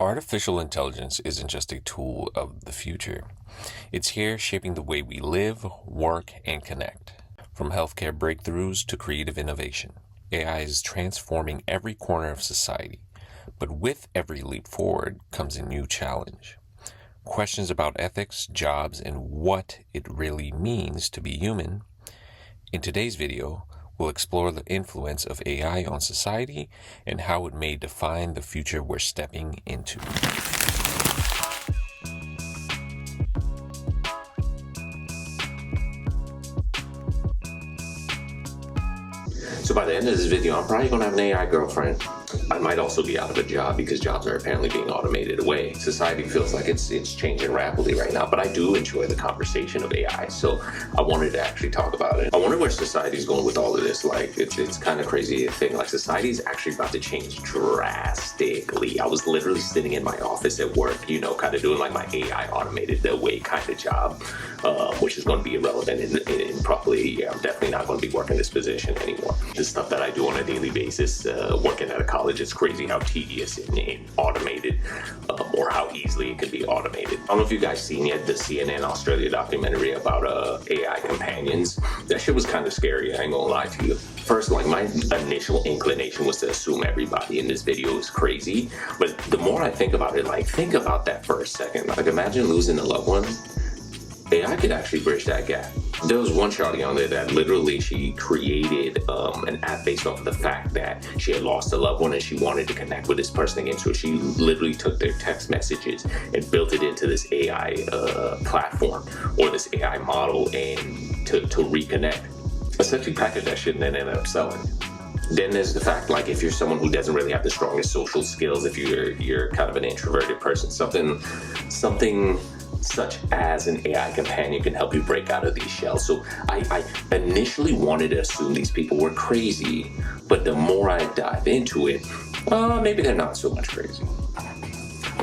Artificial intelligence isn't just a tool of the future. It's here shaping the way we live, work, and connect. From healthcare breakthroughs to creative innovation, AI is transforming every corner of society. But with every leap forward comes a new challenge. Questions about ethics, jobs, and what it really means to be human. In today's video, we'll explore the influence of AI on society and how it may define the future we're stepping into. So by the end of this video, I'm probably gonna have an AI girlfriend. I might also be out of a job because jobs are apparently being automated away. Society feels like it's changing rapidly right now, but I do enjoy the conversation of AI, so I wanted to actually talk about it. I wonder where society's going with all of this. Like, it's kind of crazy to think, like, society's actually about to change drastically. I was literally sitting in my office at work, kind of doing like my AI automated away kind of job, which is going to be irrelevant in probably, I'm definitely not going to be working this position anymore. The stuff that I do on a daily basis, working at a college, it's crazy how tedious and automated, or how easily it can be automated. I don't know if you guys seen yet the CNN Australia documentary about AI companions. That shit was kind of scary, I ain't gonna lie to you. First, like, my initial inclination was to assume everybody in this video is crazy, but the more I think about it, like, think about that for a second. Like, imagine losing a loved one. AI could actually bridge that gap. There was one shawty on there that literally she created an app based off of the fact that she had lost a loved one and she wanted to connect with this person again. So she literally took their text messages and built it into this AI platform or this AI model and to reconnect. Essentially packaged that shit and then ended up selling. Then there's the fact, like, if you're someone who doesn't really have the strongest social skills, if you're kind of an introverted person, something such as an AI companion can help you break out of these shells. So I initially wanted to assume these people were crazy, but the more I dive into it, maybe they're not so much crazy.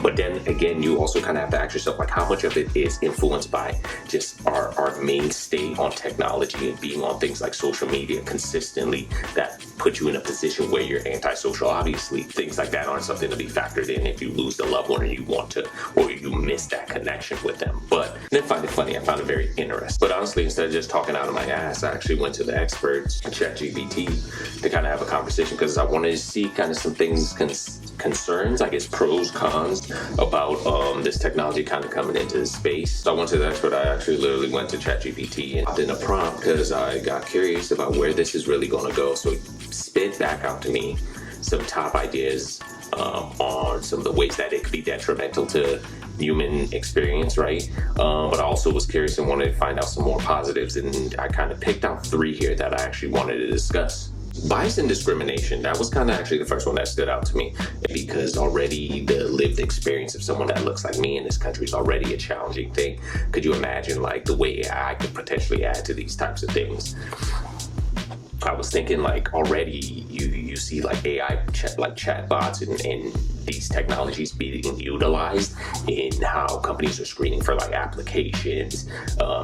But then again, you also kind of have to ask yourself, like, how much of it is influenced by just our mainstay on technology and being on things like social media consistently that put you in a position where you're antisocial. Obviously, things like that aren't something to be factored in if you lose a loved one or you miss that connection with them. But I didn't find it funny. I found it very interesting. But honestly, instead of just talking out of my ass, I actually went to the experts, ChatGPT, to kind of have a conversation because I wanted to see kind of some things, concerns, I guess pros, cons about this technology kind of coming into this space. So I went to the expert. I actually literally went to ChatGPT and popped in a prompt because I got curious about where this is really going to go. So it spit back out to me some top ideas on some of the ways that it could be detrimental to human experience, right? But I also was curious and wanted to find out some more positives, and I kind of picked out 3 here that I actually wanted to discuss. Bias and discrimination, that was kind of actually the first one that stood out to me because already the lived experience of someone that looks like me in this country is already a challenging thing. Could you imagine, like, the way AI could potentially add to these types of things? I was thinking, like, already you see like AI chatbots and these technologies being utilized in how companies are screening for like applications,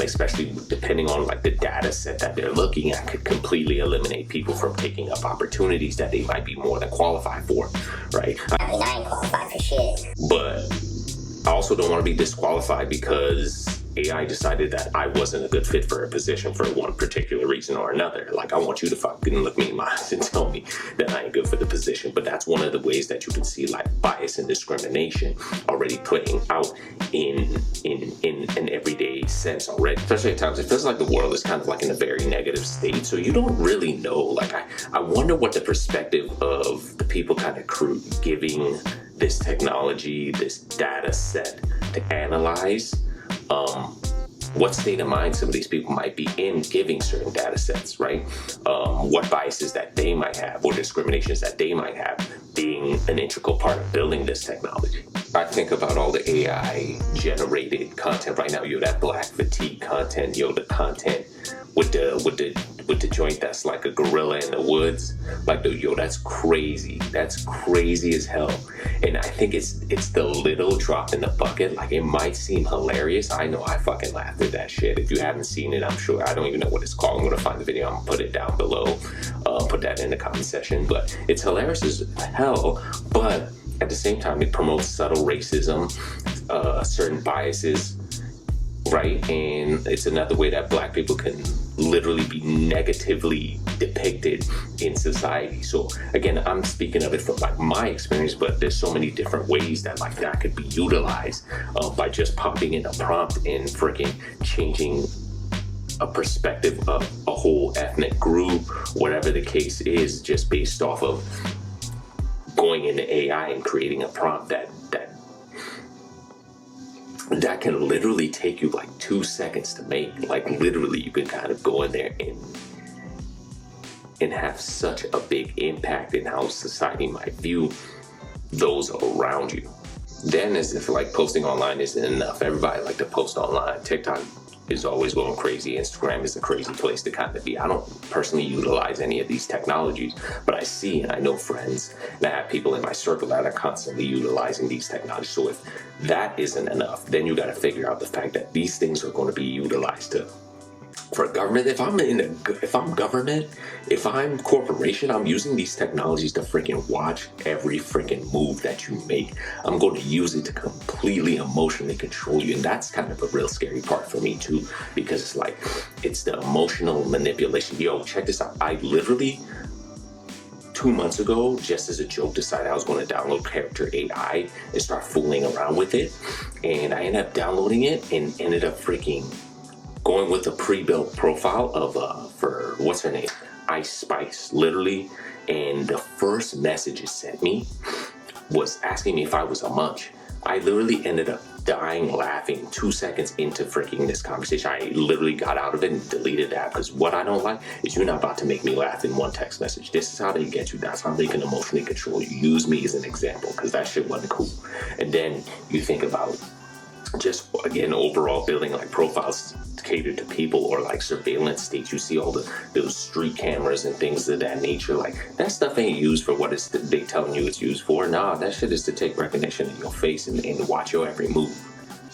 especially depending on like the data set that they're looking at, could completely eliminate people from taking up opportunities that they might be more than qualified for, right? I mean, I ain't qualified for shit. But I also don't want to be disqualified because AI decided that I wasn't a good fit for a position for one particular reason or another. Like, I want you to fucking look me in my eyes and tell me that I ain't good for the position. But that's one of the ways that you can see like bias and discrimination already playing out in an everyday sense already. Especially at times, it feels like the world is kind of like in a very negative state. So you don't really know. Like, I wonder what the perspective of the people kind of giving this technology, this data set to analyze, what state of mind some of these people might be in giving certain data sets, right? What biases that they might have or discriminations that they might have being an integral part of building this technology. I think about all the AI generated content right now. That black fatigue content, the content with the joint that's like a gorilla in the woods. Like, that's crazy. That's crazy as hell. And I think it's the little drop in the bucket. Like, it might seem hilarious. I know I fucking laughed at that shit. If you haven't seen it, I'm sure, I don't even know what it's called. I'm gonna find the video. I'm gonna put it down below. Put that in the comment section. But it's hilarious as hell. But at the same time, it promotes subtle racism, certain biases, right? And it's another way that Black people can literally be negatively depicted in society. So again, I'm speaking of it from like my experience, but there's so many different ways that like that could be utilized by just popping in a prompt and freaking changing a perspective of a whole ethnic group, whatever the case is, just based off of going into AI and creating a prompt that can literally take you like 2 seconds to make. Like literally you can kind of go in there and have such a big impact in how society might view those around you. Then as if like posting online isn't enough, everybody like to post online. TikTok is always going crazy. Instagram is a crazy place to kind of be. I don't personally utilize any of these technologies, but I see and I know friends and I have people in my circle that are constantly utilizing these technologies. So if that isn't enough, then you got to figure out the fact that these things are going to be utilized for government. If I'm government, if I'm corporation, I'm using these technologies to freaking watch every freaking move that you make. I'm going to use it to completely emotionally control you. And that's kind of a real scary part for me too, because it's like, it's the emotional manipulation. Yo, check this out. I literally 2 months ago, just as a joke, decided I was going to download Character AI and start fooling around with it. And I ended up downloading it and ended up freaking going with a pre-built profile of for what's her name, Ice Spice, literally. And the first message it sent me was asking me if I was a munch. I literally ended up dying laughing 2 seconds into freaking this conversation. I literally got out of it and deleted that, because what I don't like is you're not about to make me laugh in one text message. This is how they get you. That's how they can emotionally control you. Use me as an example, because that shit wasn't cool. And then you think about just again overall building like profiles catered to people, or like surveillance states. You see all those street cameras and things of that nature. Like that stuff ain't used for what they telling you it's used for. Nah, that shit is to take recognition in your face and watch your every move.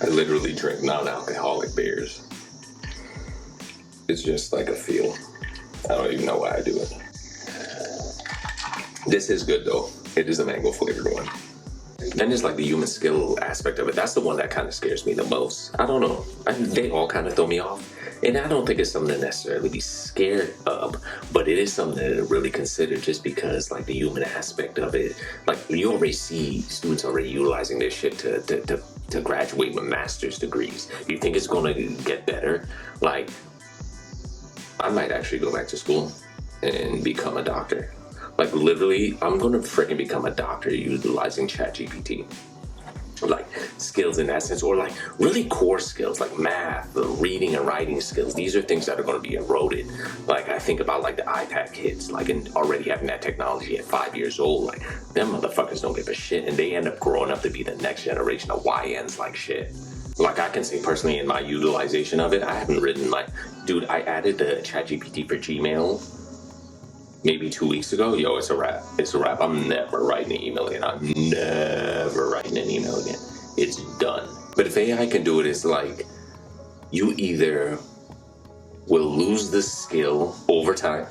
I literally drink non-alcoholic beers. It's just like a feel. I don't even know why I do it. This is good though. It is a mango flavored one. Then there's like the human skill aspect of it. That's the one that kind of scares me the most. I don't know. They all kind of throw me off. And I don't think it's something to necessarily be scared of, but it is something to really consider, just because like the human aspect of it, like you already see students already utilizing this shit to graduate with master's degrees. You think it's going to get better? Like, I might actually go back to school and become a doctor. Like literally, I'm gonna freaking become a doctor utilizing ChatGPT. Like skills in that sense, or like really core skills like math, the reading and writing skills. These are things that are going to be eroded. Like I think about like the iPad kids, like and already having that technology at 5 years old. Like them motherfuckers don't give a shit, and they end up growing up to be the next generation of YNs like shit. Like I can say personally in my utilization of it, I haven't written like, dude, I added the ChatGPT for Gmail maybe 2 weeks ago. Yo, it's a wrap. It's a wrap. I'm never writing an email again. I'm never writing an email again. It's done. But if AI can do it, it's like you either will lose the skill over time,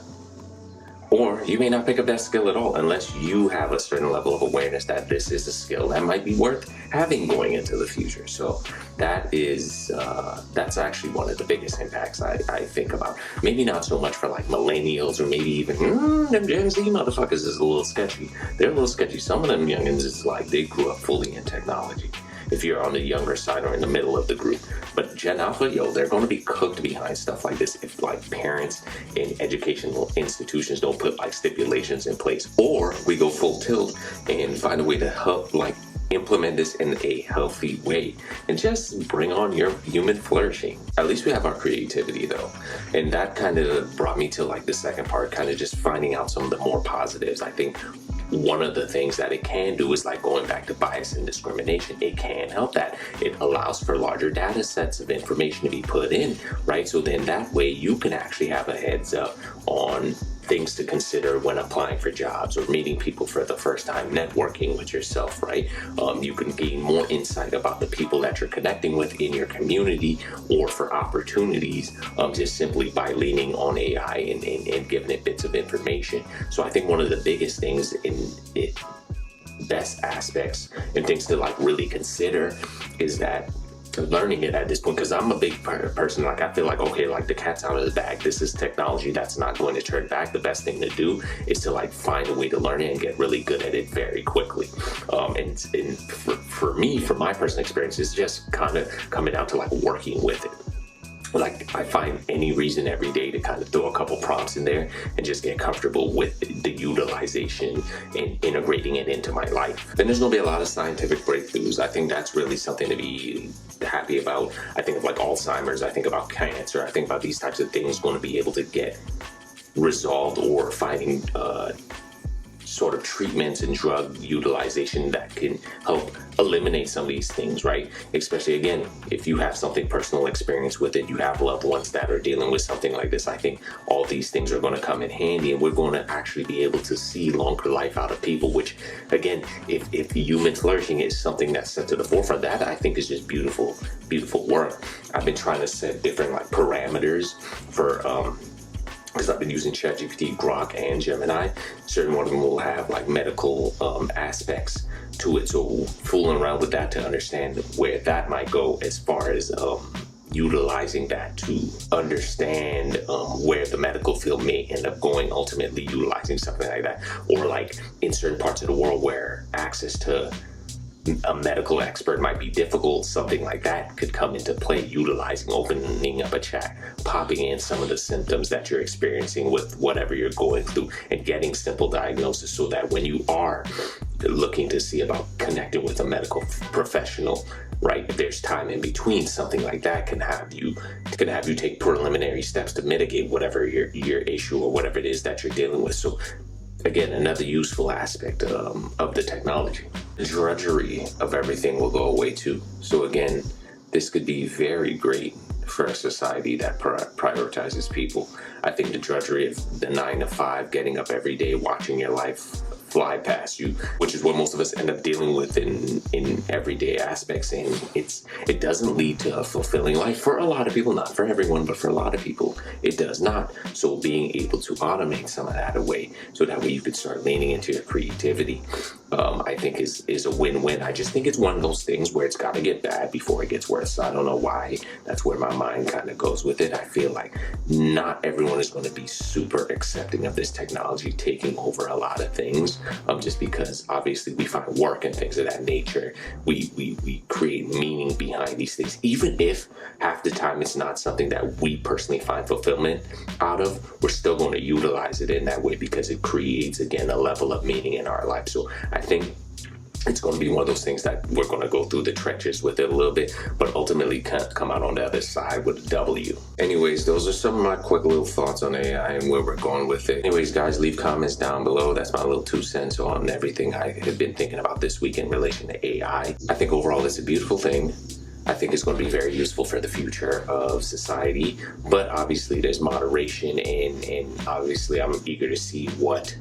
or you may not pick up that skill at all unless you have a certain level of awareness that this is a skill that might be worth having going into the future. So that is, that's actually one of the biggest impacts I think about. Maybe not so much for like millennials, or maybe even, them Gen Z motherfuckers is a little sketchy. They're a little sketchy. Some of them youngins is like, they grew up fully in technology, if you're on the younger side or in the middle of the group. But Gen Alpha, yo, they're going to be cooked behind stuff like this if like parents and educational institutions don't put like stipulations in place, or we go full tilt and find a way to help like implement this in a healthy way and just bring on your human flourishing. At least we have our creativity though. And that kind of brought me to like the second part, kind of just finding out some of the more positives. I think one of the things that it can do is like going back to bias and discrimination. It can help that. It allows for larger data sets of information to be put in, right? So then that way you can actually have a heads up on things to consider when applying for jobs or meeting people for the first time, networking with yourself, right? You can gain more insight about the people that you're connecting with in your community, or for opportunities, just simply by leaning on AI and giving it bits of information. So I think one of the biggest things in it best aspects and things to like really consider is that learning it at this point, because I'm a big person, like I feel like, okay, like the cat's out of the bag, this is technology that's not going to turn back. The best thing to do is to like find a way to learn it and get really good at it very quickly. And for me, from my personal experience, it's just kind of coming down to like working with it. Like I find any reason every day to kind of throw a couple prompts in there and just get comfortable with the utilization and integrating it into my life. Then there's gonna be a lot of scientific breakthroughs. I think that's really something to be happy about. I think of like Alzheimer's, I think about cancer, I think about these types of things going to be able to get resolved, or finding sort of treatments and drug utilization that can help eliminate some of these things, right? Especially again, if you have something personal experience with it, you have loved ones that are dealing with something like this, I think all these things are going to come in handy, and we're going to actually be able to see longer life out of people, which again, if human flourishing is something that's set to the forefront, that I think is just beautiful work. I've been trying to set different like parameters for because I've been using ChatGPT, Grok, and Gemini. Certain one of them will have like medical aspects to it, so fooling around with that to understand where that might go as far as utilizing that to understand where the medical field may end up going, ultimately utilizing something like that, or like in certain parts of the world where access to a medical expert might be difficult, something like that could come into play, utilizing, opening up a chat, popping in some of the symptoms that you're experiencing with whatever you're going through, and getting simple diagnosis, so that when you are looking to see about connecting with a medical professional, right, if there's time in between, something like that can have you take preliminary steps to mitigate whatever your issue or whatever it is that you're dealing with. So again, another useful aspect of the technology. The drudgery of everything will go away too. So again, this could be very great for a society that prioritizes people. I think the drudgery of the 9 to 5, getting up every day, watching your life fly past you, which is what most of us end up dealing with in everyday aspects, and it doesn't lead to a fulfilling life for a lot of people. Not for everyone, but for a lot of people it does not. So being able to automate some of that away, so that way you could start leaning into your creativity, I think is a win-win. I just think it's one of those things where it's got to get bad before it gets worse. So I don't know why that's where my mind kind of goes with it. I feel like not everyone is going to be super accepting of this technology taking over a lot of things, just because obviously we find work and things of that nature. We create meaning behind these things, even if half the time it's not something that we personally find fulfillment out of. We're still going to utilize it in that way because it creates, again, a level of meaning in our life. So I think it's going to be one of those things that we're going to go through the trenches with it a little bit, but ultimately come out on the other side with a W. Anyways, those are some of my quick little thoughts on AI and where we're going with it. Anyways, guys, leave comments down below. That's my little 2 cents on everything I have been thinking about this week in relation to AI. I think overall it's a beautiful thing. I think it's going to be very useful for the future of society, but obviously there's moderation, and obviously I'm eager to see what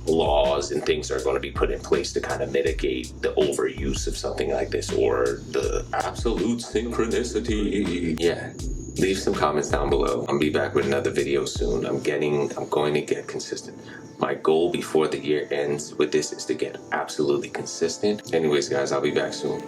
laws and things are going to be put in place to kind of mitigate the overuse of something like this, or the absolute synchronicity. Yeah, leave some comments down below. I'll be back with another video soon. I'm going to get consistent. My goal before the year ends with this is to get absolutely consistent. Anyways, guys, I'll be back soon.